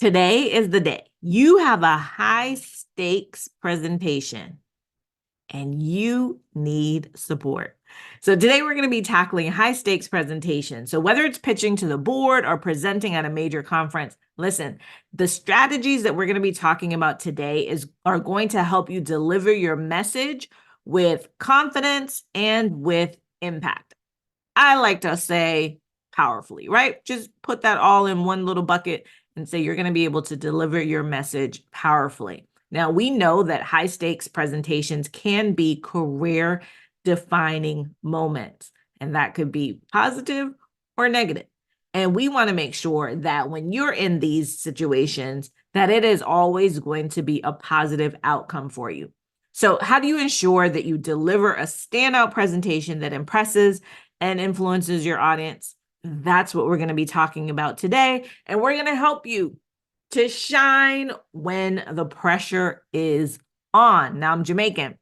Today is the day. You have a high stakes presentation and you need support. So today we're going to be tackling high stakes presentation. So whether it's pitching to the board or presenting at a major conference, listen, the strategies that we're going to be talking about today are going to help you deliver your message with confidence and with impact. I like to say powerfully, right? Just put that all in one little bucket and say you're going to be able to deliver your message powerfully. Now, we know that high stakes presentations can be career defining moments, and that could be positive or negative. And we want to make sure that when you're in these situations, that it is always going to be a positive outcome for you. So how do you ensure that you deliver a standout presentation that impresses and influences your audience? That's what we're going to be talking about today. And we're going to help you to shine when the pressure is on. Now, I'm Jamaican,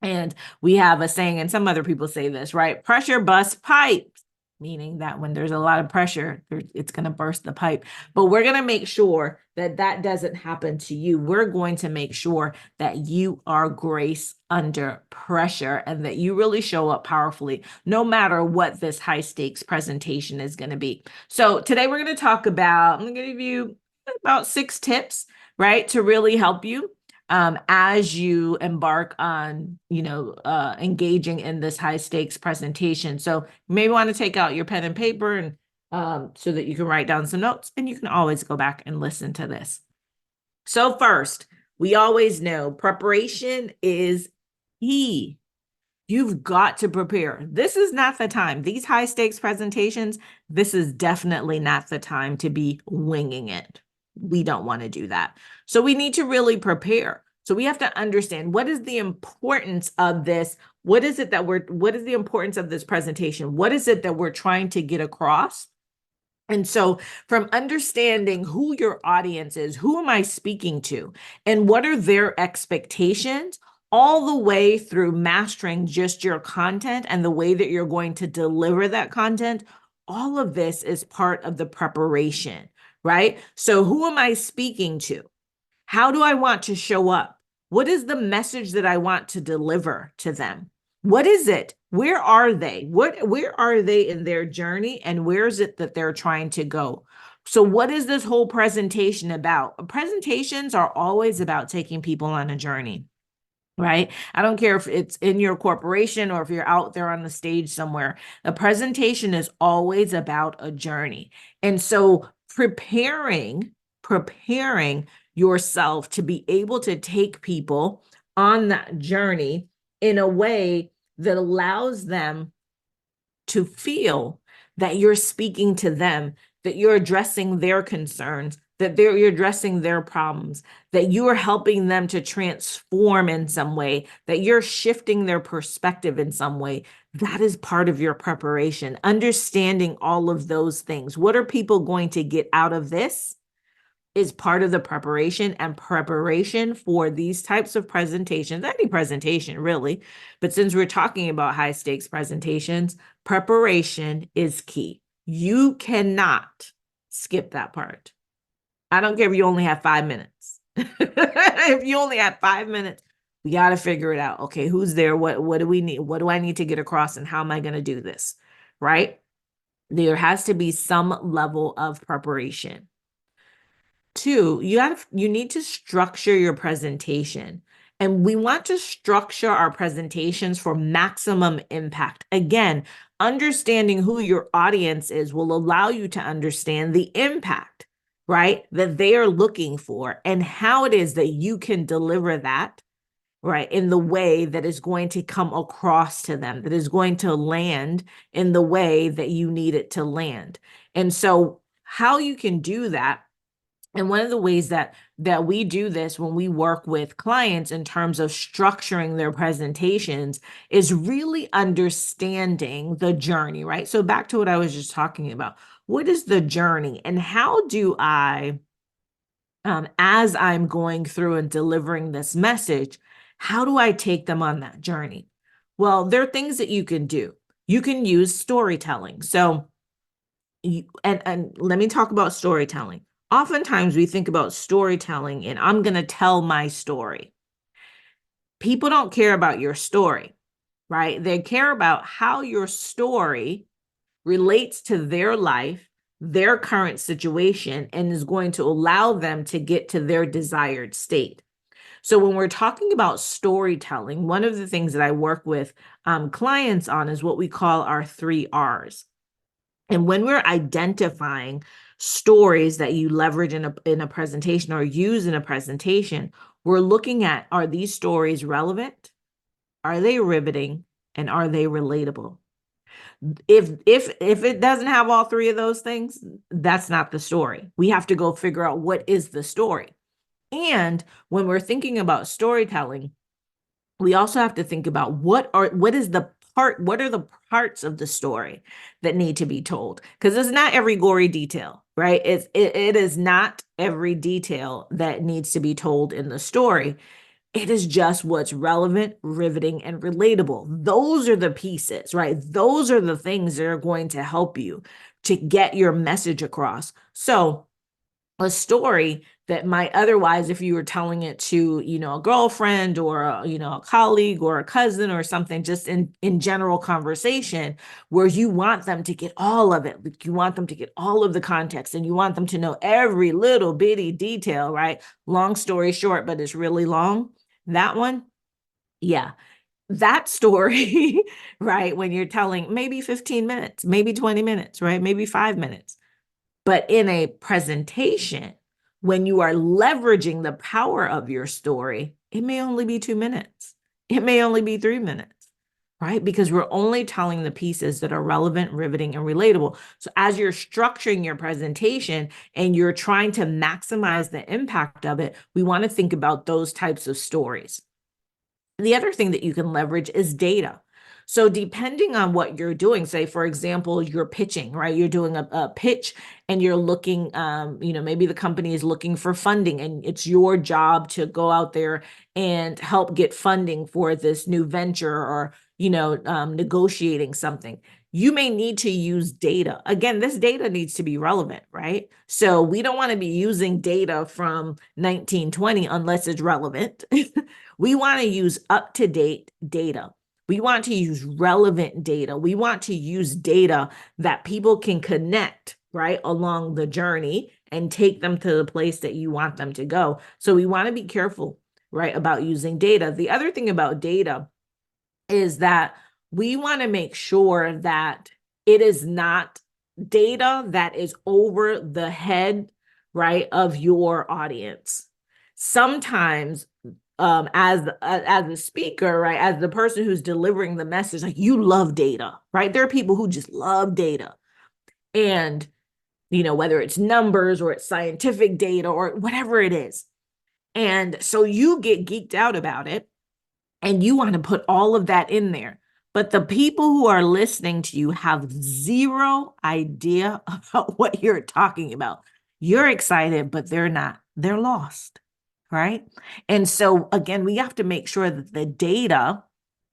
and we have a saying, and some other people say this, right? Pressure busts pipes, meaning that when there's a lot of pressure, it's going to burst the pipe. But we're going to make sure that that doesn't happen to you. We're going to make sure that you are grace under pressure and that you really show up powerfully, no matter what this high stakes presentation is going to be. So today we're going to talk about, I'm going to give you about 6 tips, right, to really help you as you embark on, engaging in this high stakes presentation. So you may want to take out your pen and paper and so that you can write down some notes, and you can always go back and listen to this. So first, we always know preparation is key. You've got to prepare. This is not the time. These high stakes presentations, this is definitely not the time to be winging it. We don't want to do that. So we need to really prepare. So we have to understand, what is the importance of this? What is the importance of this presentation? What is it that we're trying to get across? And so from understanding who your audience is, who am I speaking to, and what are their expectations, all the way through mastering just your content and the way that you're going to deliver that content, all of this is part of the preparation, right? So who am I speaking to? How do I want to show up? What is the message that I want to deliver to them? What is it? Where are they? Where are they in their journey? And where is it that they're trying to go? So what is this whole presentation about? Presentations are always about taking people on a journey, right? I don't care if it's in your corporation or if you're out there on the stage somewhere. The presentation is always about a journey. And so preparing yourself to be able to take people on that journey in a way that allows them to feel that you're speaking to them, that you're addressing their concerns, that you're addressing their problems, that you are helping them to transform in some way, that you're shifting their perspective in some way. That is part of your preparation, understanding all of those things. What are people going to get out of this is part of the preparation, and preparation for these types of presentations, any presentation really, but since we're talking about high stakes presentations, preparation is key. You cannot skip that part. I don't care if you only have 5 minutes. If you only have 5 minutes, we got to figure it out. Okay, who's there? What do we need? What do I need to get across, and how am I going to do this? Right? There has to be some level of preparation. 2, you need to structure your presentation. And we want to structure our presentations for maximum impact. Again, understanding who your audience is will allow you to understand the impact, right, that they are looking for, and how it is that you can deliver that, right, in the way that is going to come across to them, that is going to land in the way that you need it to land. And so how you can do that, and one of the ways that we do this when we work with clients in terms of structuring their presentations, is really understanding the journey, right? So back to what I was just talking about. What is the journey, and how do I, as I'm going through and delivering this message, how do I take them on that journey? Well, there are things that you can do. You can use storytelling. So and let me talk about storytelling. oftentimes we think about storytelling and I'm going to tell my story. People don't care about your story, right? They care about how your story relates to their life, their current situation, and is going to allow them to get to their desired state. So when we're talking about storytelling, one of the things that I work with clients on is what we call our 3 R's. And when we're identifying stories that you leverage in a presentation or use in a presentation, we're looking at, are these stories relevant? Are they riveting? And are they relatable? If it doesn't have all three of those things, that's not the story. We have to go figure out what is the story. And when we're thinking about storytelling, we also have to think about what are the parts of the story that need to be told, because it's not every gory detail, right? It is not every detail that needs to be told in the story. It is just what's relevant, riveting, and relatable. Those are the pieces, right? Those are the things that are going to help you to get your message across. So a story that might otherwise, if you were telling it to, a girlfriend or a colleague or a cousin or something, just in general conversation, where you want them to get all of it, you want them to get all of the context, and you want them to know every little bitty detail, right? Long story short, but it's really long. That one, yeah, that story, right? When you're telling maybe 15 minutes, maybe 20 minutes, right? Maybe 5 minutes. But in a presentation, when you are leveraging the power of your story, it may only be 2 minutes. It may only be 3 minutes, right? Because we're only telling the pieces that are relevant, riveting, and relatable. So as you're structuring your presentation and you're trying to maximize the impact of it, we want to think about those types of stories. The other thing that you can leverage is data. So depending on what you're doing, say, for example, you're pitching, right? You're doing a pitch and you're looking, maybe the company is looking for funding and it's your job to go out there and help get funding for this new venture or, negotiating something. You may need to use data. Again, this data needs to be relevant, right? So we don't want to be using data from 1920 unless it's relevant. We want to use up-to-date data. We want to use relevant data. We want to use data that people can connect, right, along the journey and take them to the place that you want them to go. So we want to be careful, right, about using data. The other thing about data is that we want to make sure that it is not data that is over the head, right, of your audience. Sometimes as a speaker, right, as the person who's delivering the message, like, you love data, right? There are people who just love data. And, whether it's numbers or it's scientific data or whatever it is. And so you get geeked out about it and you want to put all of that in there. But the people who are listening to you have zero idea about what you're talking about. You're excited, but they're not. They're lost, right? And so, again, we have to make sure that the data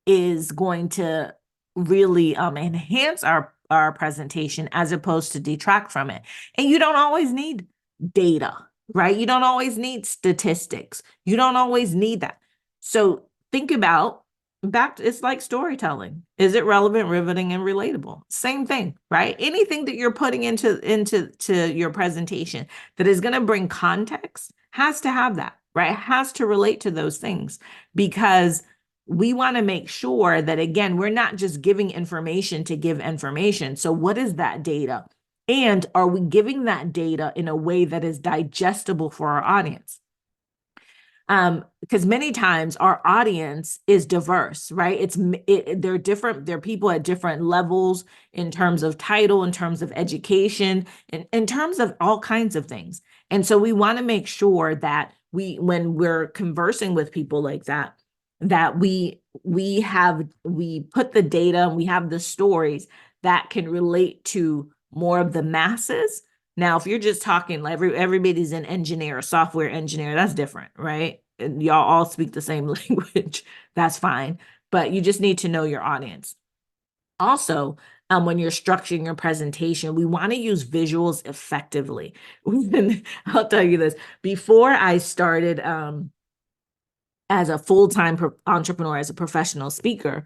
is going to really enhance our presentation as opposed to detract from it. And you don't always need data, right? You don't always need statistics. You don't always need that. So think about it's like storytelling. Is it relevant, riveting, and relatable? Same thing, right? Anything that you're putting into your presentation that is going to bring context has to have that, right? It has to relate to those things, because we want to make sure that, again, we're not just giving information to give information. So what is that data? And are we giving that data in a way that is digestible for our audience? Because many times our audience is diverse, right? They're different. They're people at different levels in terms of title, in terms of education, in terms of all kinds of things. And so we want to make sure that when we're conversing with people like that, that we put the data and we have the stories that can relate to more of the masses. Now, if you're just talking like everybody's an engineer, a software engineer, that's different, right? And y'all all speak the same language, that's fine. But you just need to know your audience. Also, when you're structuring your presentation, we want to use visuals effectively. I'll tell you this, before I started as a full-time entrepreneur, as a professional speaker,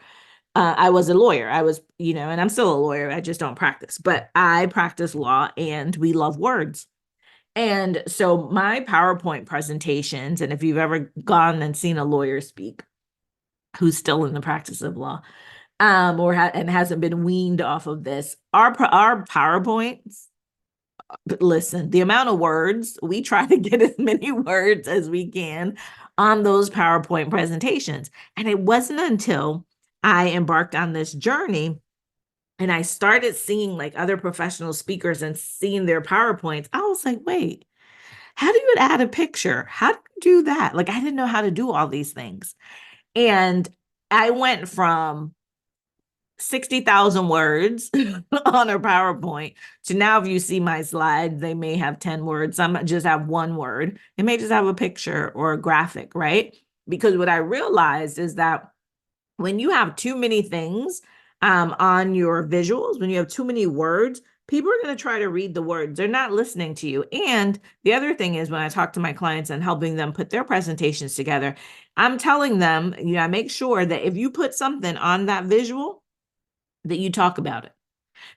I was a lawyer. I was, and I'm still a lawyer. I just don't practice, but I practice law and we love words. And so my PowerPoint presentations, and if you've ever gone and seen a lawyer speak who's still in the practice of law, and hasn't been weaned off of this, our PowerPoints, listen, the amount of words, we try to get as many words as we can on those PowerPoint presentations. And it wasn't until I embarked on this journey and I started seeing like other professional speakers and seeing their PowerPoints, I was like, wait, how do you add a picture? How do you do that? Like, I didn't know how to do all these things. And I went from 60,000 words on a PowerPoint to now, if you see my slides, they may have 10 words. Some just have one word. It may just have a picture or a graphic, right? Because what I realized is that when you have too many things on your visuals, when you have too many words, people are going to try to read the words. They're not listening to you. And the other thing is, when I talk to my clients and helping them put their presentations together, I'm telling them, make sure that if you put something on that visual, that you talk about it.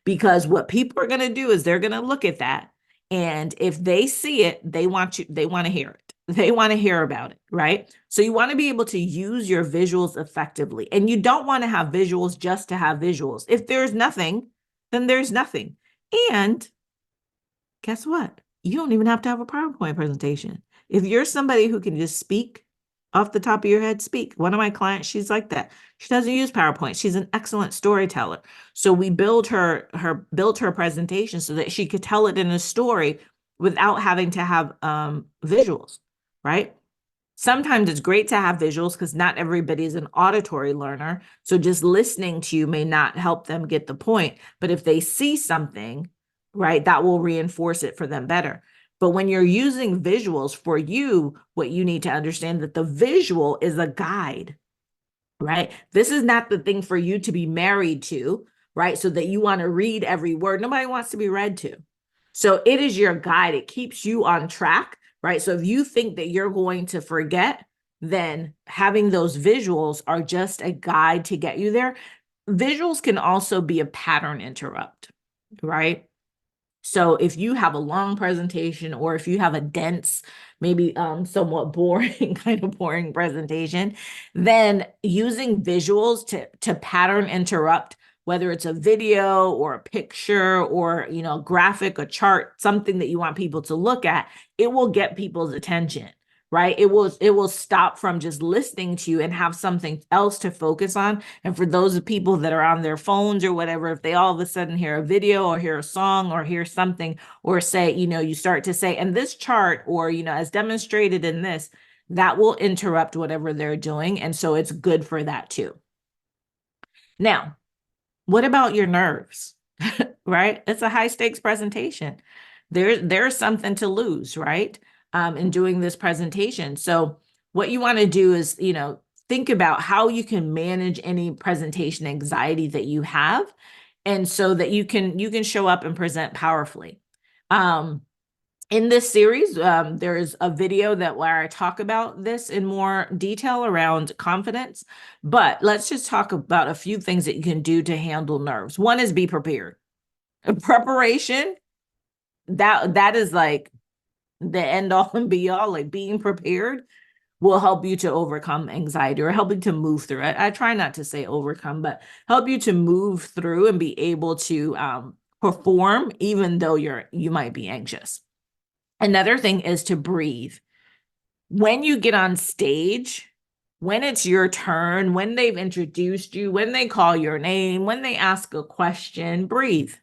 Because what people are going to do is they're going to look at that. And if they see it, they want to hear it. They want to hear about it, right? So you want to be able to use your visuals effectively. And you don't want to have visuals just to have visuals. If there's nothing, then there's nothing. And guess what? You don't even have to have a PowerPoint presentation. If you're somebody who can just speak off the top of your head, speak. One of my clients, she's like that. She doesn't use PowerPoint. She's an excellent storyteller. So we built her presentation so that she could tell it in a story without having to have visuals, right? Sometimes it's great to have visuals because not everybody is an auditory learner. So just listening to you may not help them get the point. But if they see something, right, that will reinforce it for them better. But when you're using visuals for you, what you need to understand that the visual is a guide, right? This is not the thing for you to be married to, right? So that you want to read every word. Nobody wants to be read to. So it is your guide. It keeps you on track, right? So if you think that you're going to forget, then having those visuals are just a guide to get you there. Visuals can also be a pattern interrupt, right? So if you have a long presentation, or if you have a dense, maybe somewhat boring, kind of boring presentation, then using visuals to pattern interrupt, whether it's a video or a picture or, a graphic, a chart, something that you want people to look at, it will get people's attention, right? It will stop from just listening to you and have something else to focus on. And for those people that are on their phones or whatever, if they all of a sudden hear a video or hear a song or hear something, or say, you start to say, and this chart, or, as demonstrated in this, that will interrupt whatever they're doing. And so it's good for that too. Now, what about your nerves, right? It's a high stakes presentation. There's something to lose, right? In doing this presentation. So what you want to do is, think about how you can manage any presentation anxiety that you have, and so that you can show up and present powerfully. In this series, there's a video where I talk about this in more detail around confidence, but let's just talk about a few things that you can do to handle nerves. One is be prepared. Preparation, that is like the end all and be all. Like, being prepared will help you to overcome anxiety, or help you to move through it. I try not to say overcome, but help you to move through and be able to perform even though you might be anxious. Another thing is to breathe. When you get on stage, when it's your turn, when they've introduced you, when they call your name, when they ask a question, breathe.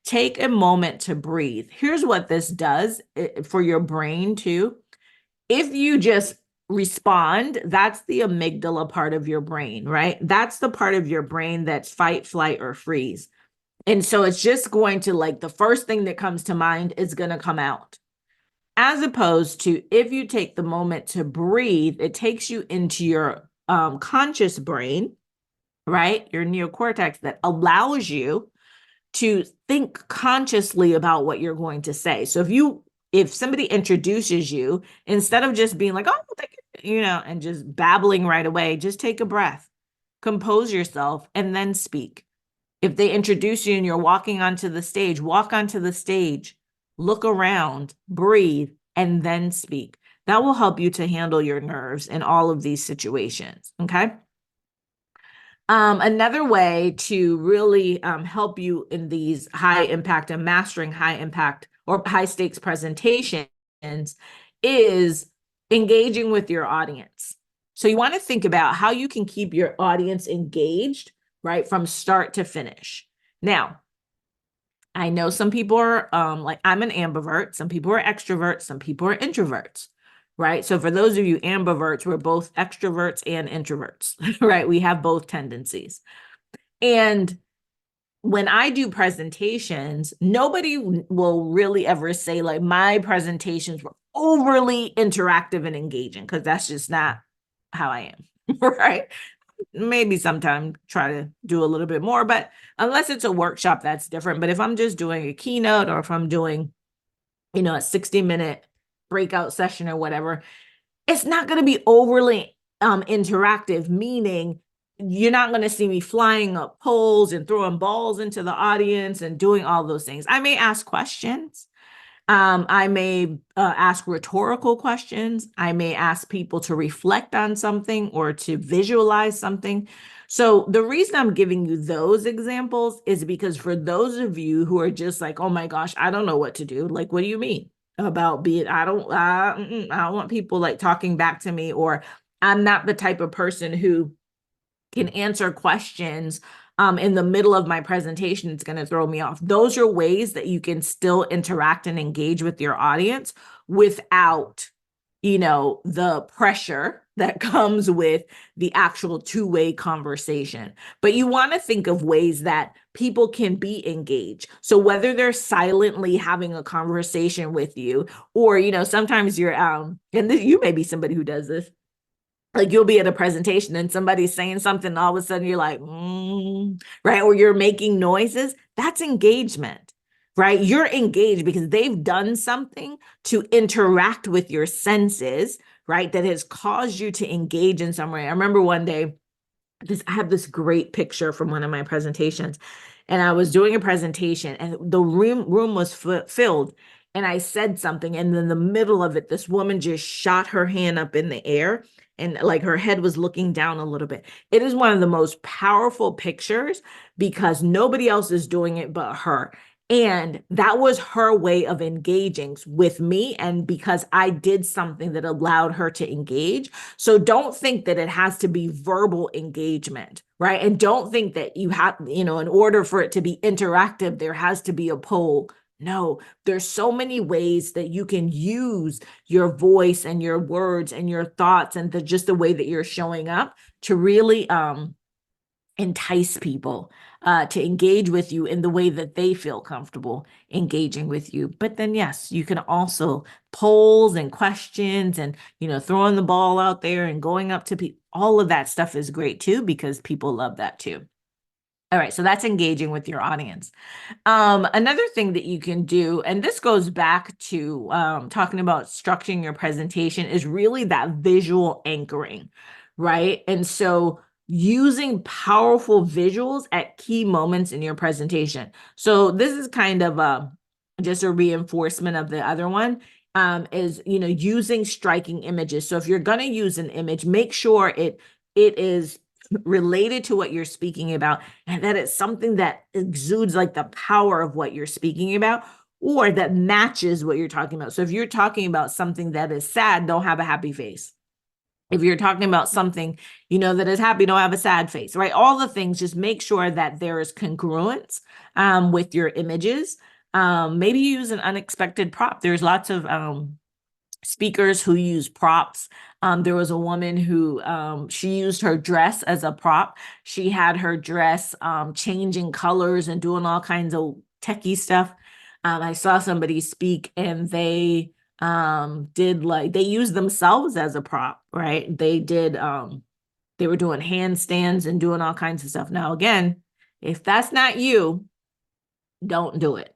Take a moment to breathe. Here's what this does for your brain too. If you just respond, that's the amygdala part of your brain, right? That's the part of your brain that's fight, flight, or freeze. And so it's just going to, like, the first thing that comes to mind is going to come out. As opposed to, if you take the moment to breathe, it takes you into your conscious brain, right? Your neocortex, that allows you to think consciously about what you're going to say. So if somebody introduces you, instead of just being like, oh, thank you, and just babbling right away, just take a breath, compose yourself, and then speak. If they introduce you and you're walking onto the stage, walk onto the stage, look around, breathe, and then speak. That will help you to handle your nerves in all of these situations. Okay. Another way to really help you in these high impact and mastering high impact or high stakes presentations is engaging with your audience. So you want to think about how you can keep your audience engaged, right, from start to finish. Now, I know some people are like, I'm an ambivert. Some people are extroverts. Some people are introverts, right? So for those of you ambiverts, we're both extroverts and introverts, right? We have both tendencies. And when I do presentations, nobody will really ever say like my presentations were overly interactive and engaging, because that's just not how I am, right? Maybe sometime try to do a little bit more, but unless it's a workshop, that's different. But if I'm just doing a keynote, or if I'm doing, a 60-minute breakout session or whatever, it's not going to be overly interactive, meaning you're not going to see me flying up poles and throwing balls into the audience and doing all those things. I may ask questions. I may ask rhetorical questions. I may ask people to reflect on something or to visualize something. So the reason I'm giving you those examples is because for those of you who are just like, oh my gosh, I don't know what to do. Like, what do you mean about being, I don't want people like talking back to me, or I'm not the type of person who can answer questions in the middle of my presentation. It's going to throw me off. Those are ways that you can still interact and engage with your audience without, the pressure that comes with the actual two-way conversation. But you want to think of ways that people can be engaged. So whether they're silently having a conversation with you, or, sometimes you're, you may be somebody who does this, like you'll be at a presentation and somebody's saying something, and all of a sudden you're like, right? Or you're making noises. That's engagement, right? You're engaged because they've done something to interact with your senses, right? That has caused you to engage in some way. I remember one day, I have this great picture from one of my presentations, and I was doing a presentation and the room was filled, and I said something, and in the middle of it, this woman just shot her hand up in the air, and like her head was looking down a little bit. It is one of the most powerful pictures because nobody else is doing it but her. And that was her way of engaging with me. And because I did something that allowed her to engage. So don't think that it has to be verbal engagement, right? And don't think that you have, in order for it to be interactive, there has to be a poll. No, there's so many ways that you can use your voice and your words and your thoughts and just the way that you're showing up to really entice people to engage with you in the way that they feel comfortable engaging with you. But then, yes, you can also polls and questions and, throwing the ball out there and going up to people. All of that stuff is great too, because people love that too. All right, so that's engaging with your audience. Another thing that you can do, and this goes back to talking about structuring your presentation, is really that visual anchoring, right? And so using powerful visuals at key moments in your presentation. So this is kind of just a reinforcement of the other one, is, using striking images. So if you're going to use an image, make sure it is related to what you're speaking about, and that it's something that exudes like the power of what you're speaking about, or that matches what you're talking about. So if you're talking about something that is sad, don't have a happy face. If you're talking about something, that is happy, don't have a sad face, right? All the things, just make sure that there is congruence with your images. Maybe use an unexpected prop. There's lots of speakers who use props. There was a woman who she used her dress as a prop. She had her dress changing colors and doing all kinds of techie stuff. I saw somebody speak and they they used themselves as a prop, right? They were doing handstands and doing all kinds of stuff. Now, again, if that's not you, don't do it.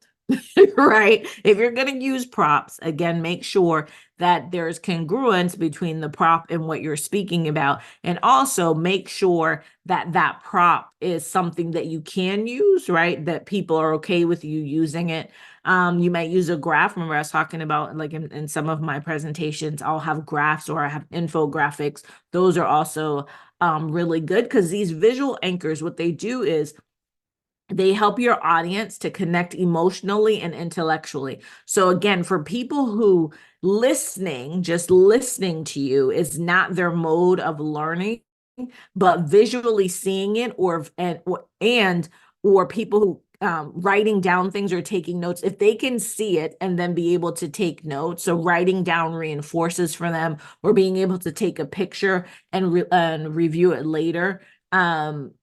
Right? If you're going to use props, again, make sure that there's congruence between the prop and what you're speaking about. And also make sure that that prop is something that you can use, right? That people are okay with you using it. You might use a graph. Remember, I was talking about like in some of my presentations, I'll have graphs or I have infographics. Those are also really good because these visual anchors, what they do is they help your audience to connect emotionally and intellectually. So again, for people who listening, just listening to you is not their mode of learning, but visually seeing it or people who writing down things or taking notes, if they can see it and then be able to take notes, so writing down reinforces for them, or being able to take a picture and review it later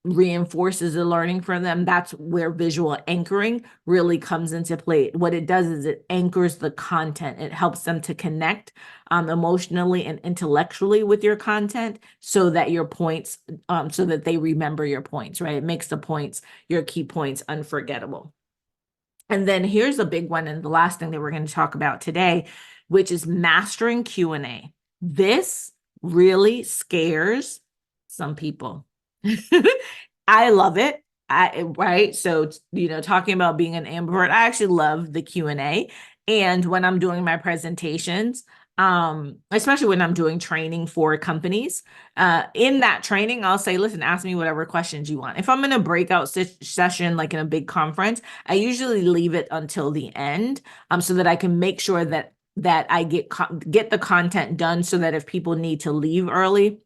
reinforces the learning for them. That's where visual anchoring really comes into play. What it does is it anchors the content. It helps them to connect emotionally and intellectually with your content so that your points, so that they remember your points, right? It makes the points, your key points, unforgettable. And then here's a big one, and the last thing that we're going to talk about today, which is mastering Q&A. This really scares some people. I love it. Right. So, talking about being an ambivert, I actually love the Q&A. And when I'm doing my presentations, especially when I'm doing training for companies, in that training, I'll say, listen, ask me whatever questions you want. If I'm in a breakout session, like in a big conference, I usually leave it until the end, so that I can make sure that I get the content done so that if people need to leave early,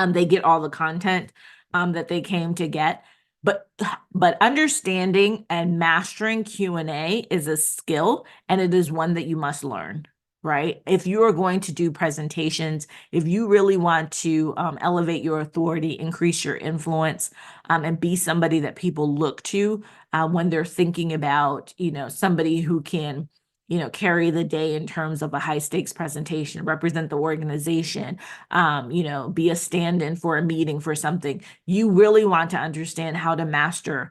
they get all the content that they came to get. But understanding and mastering Q&A is a skill, and it is one that you must learn, right? If you are going to do presentations, if you really want to elevate your authority, increase your influence, and be somebody that people look to when they're thinking about, somebody who can carry the day in terms of a high stakes presentation, represent the organization, be a stand-in for a meeting for something. You really want to understand how to master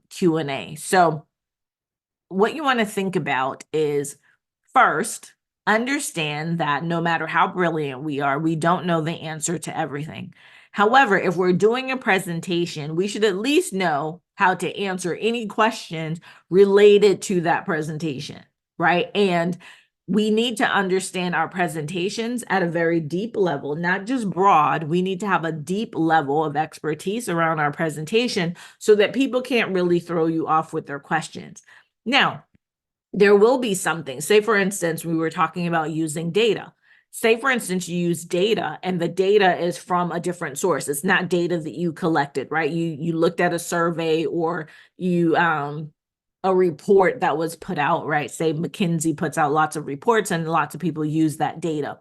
Q&A. So what you want to think about is, first, understand that no matter how brilliant we are, we don't know the answer to everything. However, if we're doing a presentation, we should at least know how to answer any questions related to that presentation, right? And we need to understand our presentations at a very deep level, not just broad. We need to have a deep level of expertise around our presentation so that people can't really throw you off with their questions. Now, there will be something, say for instance, we were talking about using data. Say for instance, you use data and the data is from a different source. It's not data that you collected, right? You looked at a survey or you a report that was put out, right? Say McKinsey puts out lots of reports and lots of people use that data.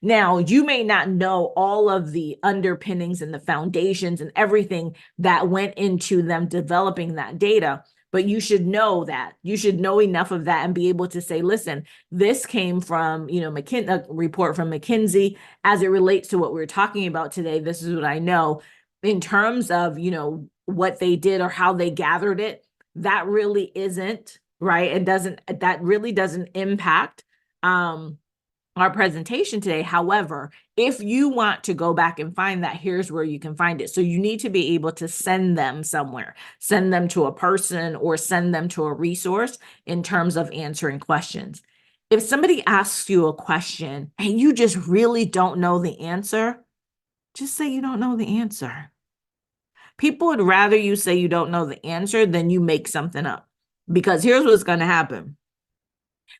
Now, you may not know all of the underpinnings and the foundations and everything that went into them developing that data, but you should know that. You should know enough of that and be able to say, listen, this came from, a report from McKinsey as it relates to what we're talking about today. This is what I know in terms of, what they did or how they gathered it. That really isn't right. That really doesn't impact our presentation today. However, if you want to go back and find that, here's where you can find it. So you need to be able to send them somewhere, send them to a person or send them to a resource in terms of answering questions. If somebody asks you a question and you just really don't know the answer, just say you don't know the answer. People would rather you say you don't know the answer than you make something up, because here's what's going to happen.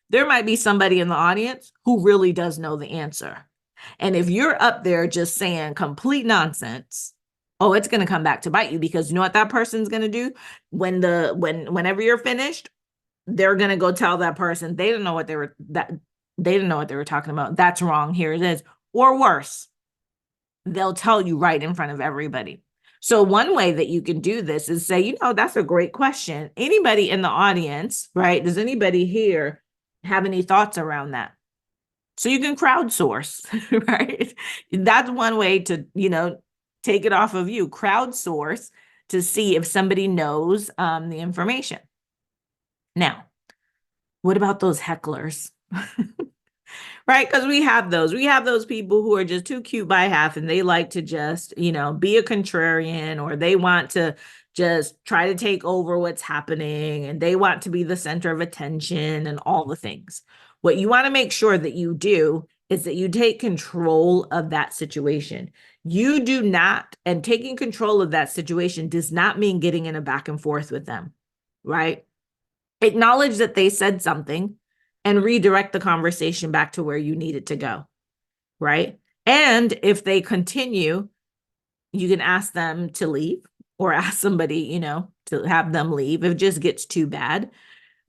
There might be somebody in the audience who really does know the answer. And if you're up there just saying complete nonsense, oh, it's going to come back to bite you, because you know what that person's going to do whenever you're finished, they're going to go tell that person they didn't know what they were talking about. That's wrong. Here it is. Or worse, they'll tell you right in front of everybody. So one way that you can do this is say, that's a great question. Anybody in the audience, right? Does anybody here have any thoughts around that? So you can crowdsource, right? That's one way to, take it off of you. Crowdsource to see if somebody knows the information. Now, what about those hecklers? Right? Because we have those. We have those people who are just too cute by half and they like to just, be a contrarian, or they want to just try to take over what's happening, and they want to be the center of attention and all the things. What you want to make sure that you do is that you take control of that situation. You do not, and taking control of that situation does not mean getting in a back and forth with them, right? Acknowledge that they said something and redirect the conversation back to where you need it to go, right? And if they continue, you can ask them to leave, or ask somebody, to have them leave if it just gets too bad.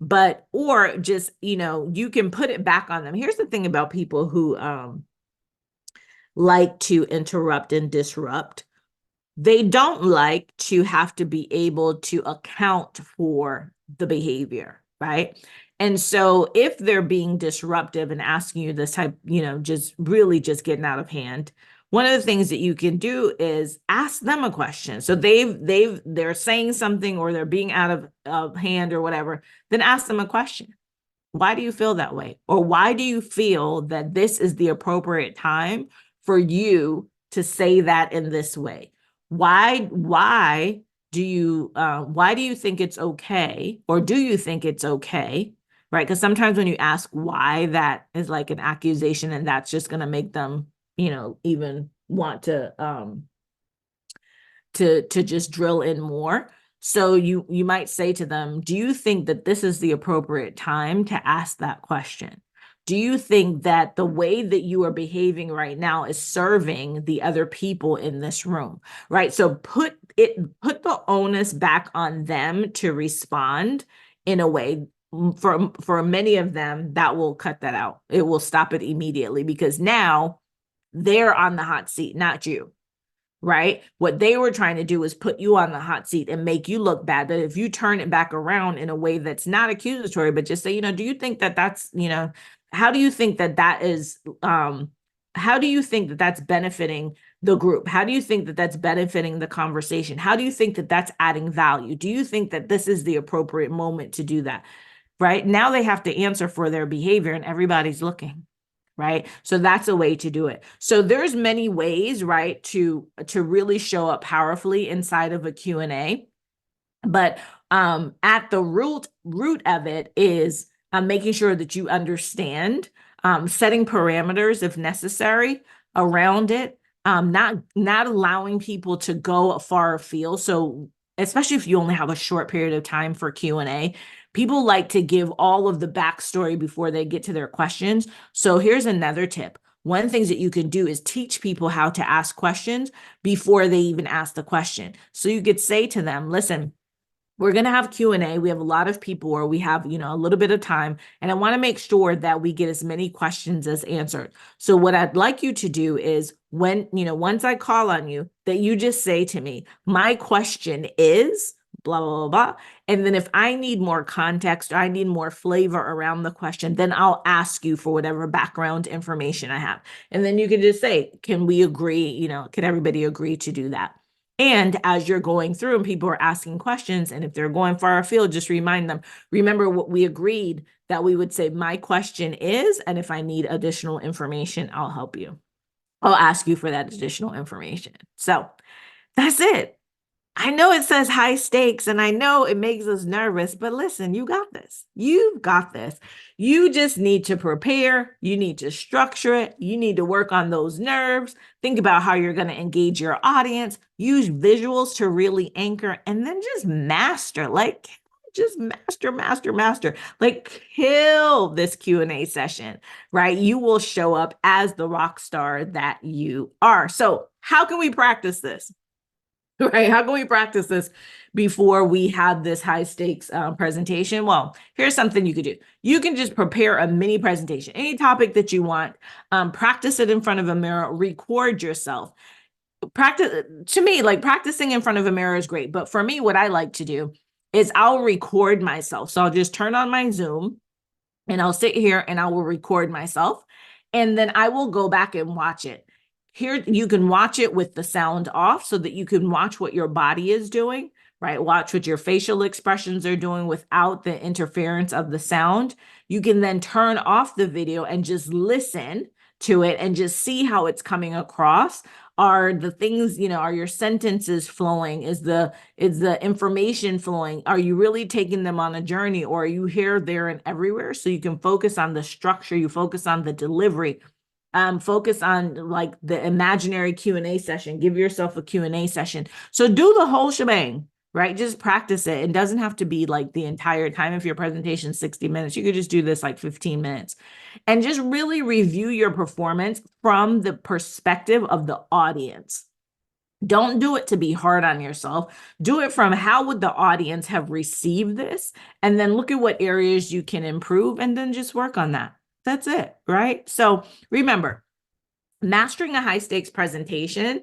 But, or just, you can put it back on them. Here's the thing about people who like to interrupt and disrupt. They don't like to have to be able to account for the behavior, right? And so if they're being disruptive and asking you this type, just really just getting out of hand, one of the things that you can do is ask them a question. So they're saying something, or they're being out of hand or whatever, then ask them a question. Why do you feel that way? Or why do you feel that this is the appropriate time for you to say that in this way? Why do you think it's okay, or do you think it's okay, right? Because sometimes when you ask why, that is like an accusation, and that's just going to make them, even want to just drill in more. So you might say to them, do you think that this is the appropriate time to ask that question? Do you think that the way that you are behaving right now is serving the other people in this room, right? So put the onus back on them to respond in a way. For many of them, that will cut that out. It will stop it immediately, because now they're on the hot seat, not you. Right? What they were trying to do is put you on the hot seat and make you look bad. But if you turn it back around in a way that's not accusatory, but just say, do you think that that's, how do you think that that is, how do you think that that's benefiting the group? How do you think that that's benefiting the conversation? How do you think that that's adding value? Do you think that this is the appropriate moment to do that? Right? Now they have to answer for their behavior, and everybody's looking. Right? So that's a way to do it. So there's many ways, right, to really show up powerfully inside of a Q&A. But at the root of it is making sure that you understand, setting parameters if necessary around it, not allowing people to go far afield. So especially if you only have a short period of time for Q&A, people like to give all of the backstory before they get to their questions. So here's another tip. One of the things that you can do is teach people how to ask questions before they even ask the question. So you could say to them, listen, we're going to have Q&A. We have a lot of people, or we have, a little bit of time, and I want to make sure that we get as many questions as answered. So what I'd like you to do is once I call on you, that you just say to me, my question is blah, blah, blah, blah. And then if I need more context, or I need more flavor around the question, then I'll ask you for whatever background information I have. And then you can just say, can we agree, can everybody agree to do that? And as you're going through and people are asking questions, and if they're going far afield, just remind them, remember what we agreed, that we would say, my question is, and if I need additional information, I'll help you. I'll ask you for that additional information. So that's it. I know it says high stakes, and I know it makes us nervous, but listen, you got this. You've got this. You just need to prepare. You need to structure it. You need to work on those nerves. Think about how you're going to engage your audience. Use visuals to really anchor, and then just master, master, like kill this Q&A session, right? You will show up as the rock star that you are. So how can we practice this? Right? How can we practice this before we have this high stakes presentation? Well, here's something you could do. You can just prepare a mini presentation, any topic that you want, practice it in front of a mirror, record yourself. Practice, to me, like practicing in front of a mirror is great. But for me, what I like to do is I'll record myself. So I'll just turn on my Zoom and I'll sit here and I will record myself. And then I will go back and watch it. Here, you can watch it with the sound off so that you can watch what your body is doing, right? Watch what your facial expressions are doing without the interference of the sound. You can then turn off the video and just listen to it and just see how it's coming across. Are the things, are your sentences flowing? Is the information flowing? Are you really taking them on a journey, or are you here, there, and everywhere? So you can focus on the structure, you focus on the delivery, focus on like the imaginary Q&A session. Give yourself a Q&A session. So do the whole shebang, right? Just practice it. It doesn't have to be like the entire time. If your presentation is 60 minutes, you could just do this like 15 minutes and just really review your performance from the perspective of the audience. Don't do it to be hard on yourself. Do it from how would the audience have received this? And then look at what areas you can improve and then just work on that. That's it, right? So remember, mastering a high stakes presentation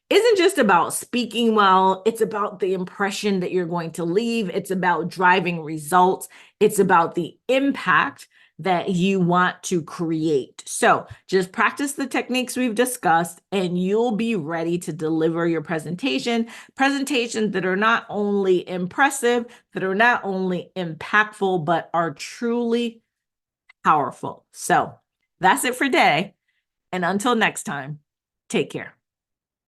isn't just about speaking well. It's about the impression that you're going to leave. It's about driving results. It's about the impact that you want to create. So just practice the techniques we've discussed and you'll be ready to deliver your presentations that are not only impressive, that are not only impactful, but are truly powerful. So that's it for today. And until next time, take care.